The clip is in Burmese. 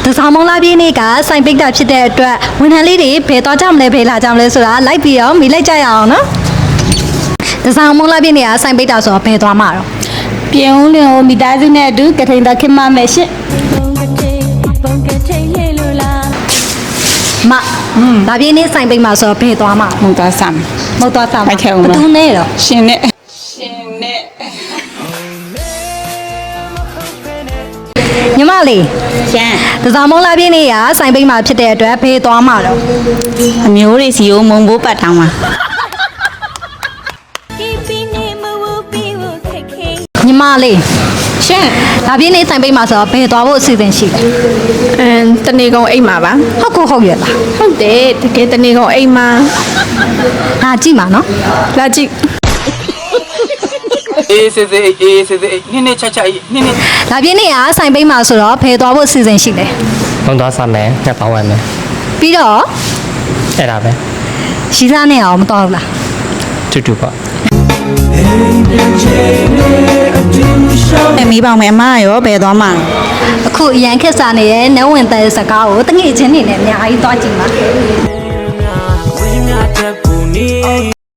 တစားမုံလာပြင်းနေ့ကစိုင်ပိတ်တာဖြစ်တဲ့အတွက်ဝန်ထမ်းလေးတွေဘယ်သွားကြမလဲဘယ်လာကြမလဲဆိုတာလိုက်ပြီးတော့မိလိုက်ကြရအောင်နော်တစားမုံလာပြင်းနေ့ကစိုင်ပိတ်တာဆိုတော့ဘယ်သွားမှာတော့ ပြင်ဦးလင်ကိုမိသားစုနဲ့အတူကထိန်တော်ခင်မမယ်ရှင် မလာပြင်းနေ့စိုင်ပိတ်မှာဆိုတော့ဘယ်သွားမှာ မုံသွားဆမ်း မဟုတ်သွားစား ဖိုက်ခဲ့ဦးမယ် ဘသူနဲ့တော့ ရှင်နဲ့ ညီမလေး ရှမ်း တစားမုံလာပြင်းနေ့ကစိုင်ပိတ်မှာဖြစ်တဲ့အတွက်ဘယ်သွားမှာတော့ အမျိုးတွေစီကိုမုံဘိုးပတ်ထောင်းပါ ညီမလေး ရှမ်း လာပြင်းနေ့စိုင်ပိတ်မှာဆိုတော့ဘယ်သွားဖို့အစီအစဉ်ရှိလဲ တနေကုန်အိမ်မှာပါ ဟုတ်ကိုဟုတ်ရဲ့လား ဟုတ်တယ်တကယ်တနေကုန်အိမ်မှာ ငါကြည့်မှာနော် လာကြည့် အေးစေးစေးနင်းနေချာချာနင်းနေ လာပြင်းနေ့ကစိုင်ပိတ်မှာဆိုတော့ဘယ်သွားဖို့အစီအစဉ်ရှိလဲ ဘုံသွားစားမယ်ငှက်ပေါင်းဝယ်မယ် ပြီးတော့ အဲ့ဒါပဲ ရီစားနဲ့အောင်မတော်ဘူးလား တူတူပေါ့ မိပေါင်မယ်အမရောဘယ်သွားမှာ အခုအရန်ခက်စားနေတဲ့နဝဝင်တဲ့စကားကိုတငယ်ချင်းနေနဲ့အများကြီးသွားကြည့်ပါ